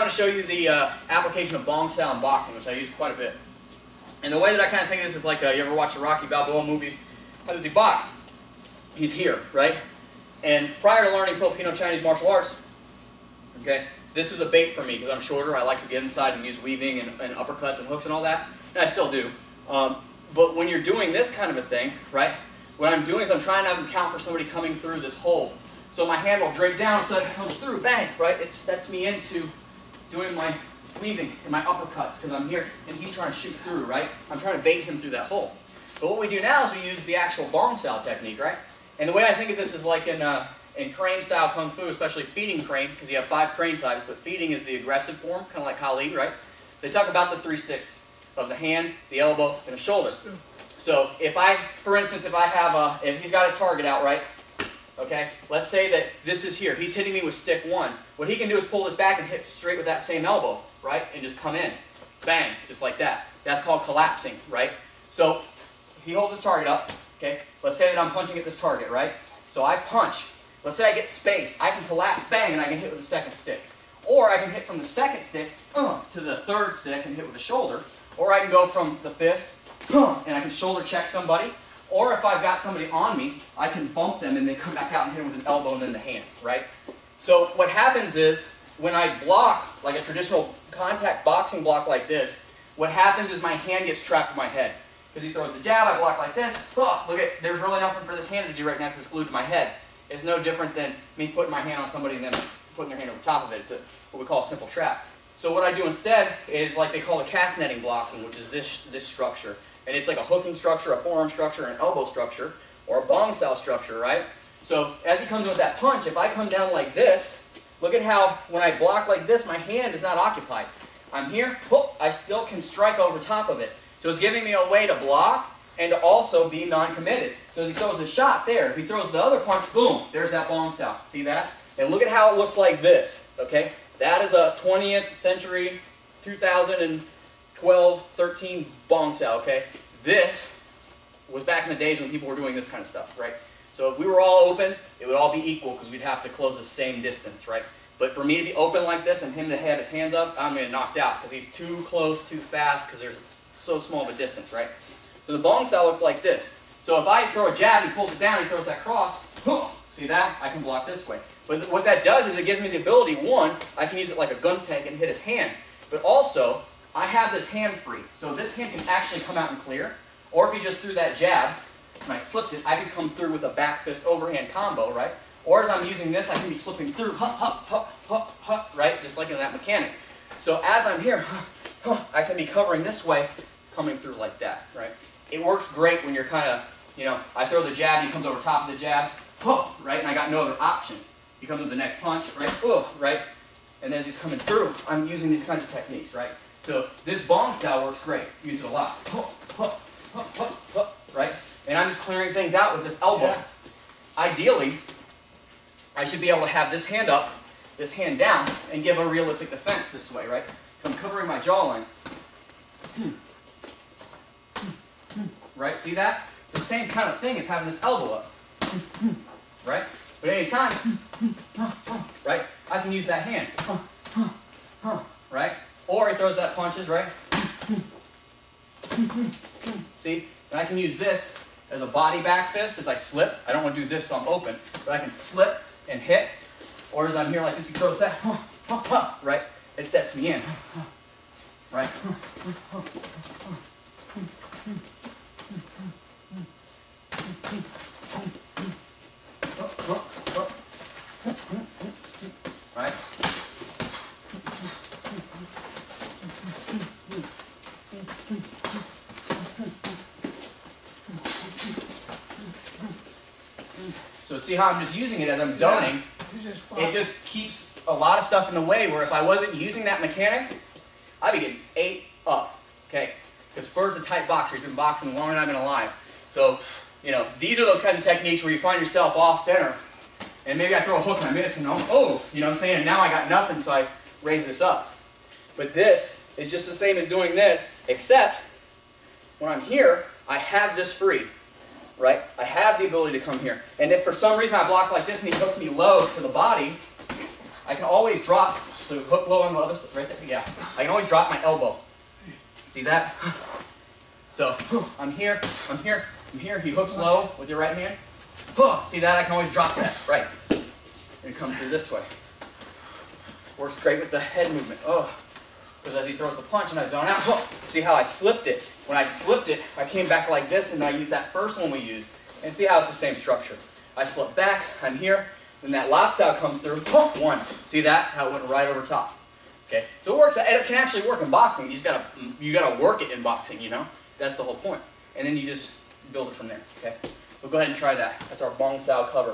want to show you the application of Bong Sao in boxing, which I use quite a bit. And the way that I kind of think of this is like, you ever watch the Rocky Balboa movies? How does he box? He's here, right? And prior to learning Filipino Chinese martial arts, okay, this is a bait for me because I'm shorter. I like to get inside and use weaving and uppercuts and hooks and all that, and I still do. But when you're doing this kind of a thing, right, what I'm doing is I'm trying to account for somebody coming through this hole. So my hand will drape down so as it comes through, bang, right? It sets me into doing my weaving and my uppercuts because I'm here and he's trying to shoot through, right? I'm trying to bait him through that hole. But what we do now is we use the actual Bong Sao technique, right? And the way I think of this is like in crane style kung fu, especially feeding crane, because you have 5 crane types, but feeding is the aggressive form, kind of like Kali, right? They talk about the 3 sticks of the hand, the elbow, and the shoulder. So if I, for instance, if he's got his target out, right? Okay, let's say that this is here. If he's hitting me with stick 1, what he can do is pull this back and hit straight with that same elbow, right? And just come in. Bang, just like that. That's called collapsing, right? So he holds his target up, okay? Let's say that I'm punching at this target, right? So I punch. Let's say I get space. I can collapse, bang, and I can hit with the second stick. Or I can hit from the second stick to the third stick and hit with the shoulder. Or I can go from the fist, and I can shoulder check somebody. Or if I've got somebody on me, I can bump them and then come back out and hit them with an elbow and then the hand, right? So what happens is, when I block, like a traditional contact boxing block like this, what happens is my hand gets trapped in my head. Because he throws the jab, I block like this, look at, there's really nothing for this hand to do right now because it's glued to my head. It's no different than me putting my hand on somebody and then putting their hand over top of it. It's what we call a simple trap. So what I do instead is like they call the cast netting blocking, which is this structure. And it's like a hooking structure, a forearm structure, an elbow structure, or a Bong Sao structure, right? So as he comes in with that punch, if I come down like this, look at how when I block like this, my hand is not occupied. I'm here, I still can strike over top of it. So it's giving me a way to block and to also be non-committed. So as he throws the shot there, if he throws the other punch, boom, there's that Bong Sao. See that? And look at how it looks like this, okay? That is a 20th century, 2012, 13 Bong Sao, okay? This was back in the days when people were doing this kind of stuff, right? So if we were all open, it would all be equal because we'd have to close the same distance, right? But for me to be open like this and him to have his hands up, I'm going to get knocked out because he's too close, too fast, because there's so small of a distance, right? So the Bong Sao looks like this. So if I throw a jab, he pulls it down, he throws that cross, see that? I can block this way. But what that does is it gives me the ability, one, I can use it like a gun tank and hit his hand. But also, I have this hand free. So this hand can actually come out and clear. Or if he just threw that jab, and I slipped it, I could come through with a back fist overhand combo, right? Or as I'm using this, I can be slipping through, right? Just like in that mechanic. So as I'm here, I can be covering this way, coming through like that, right? It works great when you're kind of, you know, I throw the jab, he comes over top of the jab, right? And I got no other option. He comes with the next punch, right? Right? And as he's coming through, I'm using these kinds of techniques, right? So this Bong Sao works great. Use it a lot. Right? And I'm just clearing things out with this elbow. Yeah. Ideally, I should be able to have this hand up, this hand down, and give a realistic defense this way, right? Because I'm covering my jawline. Right? See that? It's the same kind of thing as having this elbow up. Right? But any time, right, I can use that hand. Right? Or he throws that punches, right? See? And I can use this as a body back fist as I slip. I don't want to do this so I'm open, but I can slip and hit. Or as I'm here like this, he throws that, right? It sets me in. Right? Right? So see how I'm just using it as I'm zoning? It just keeps a lot of stuff in the way where if I wasn't using that mechanic, I'd be getting ate up. Okay? Because Fur's a tight boxer. He's been boxing longer than I've been alive. So, you know, these are those kinds of techniques where you find yourself off center. And maybe I throw a hook and I miss and you know what I'm saying? And now I got nothing, so I raise this up. But this is just the same as doing this, except when I'm here, I have this free. Right? I have the ability to come here. And if for some reason I block like this and he hooks me low to the body, I can always drop So hook low on the other side, right there. Yeah. I can always drop my elbow. See that? So I'm here, I'm here, I'm here. He hooks low with your right hand. See that? I can always drop that. Right. And come through this way. Works great with the head movement. Because as he throws the punch and I zone out, see how I slipped it? When I slipped it, I came back like this and I used that first one we used. And see how it's the same structure. I slip back, I'm here, then that lopstyle comes through, one. See that? How it went right over top. Okay? So it works, it can actually work in boxing. You just gotta work it in boxing, you know? That's the whole point. And then you just build it from there. Okay? So go ahead and try that. That's our Bong Sao cover.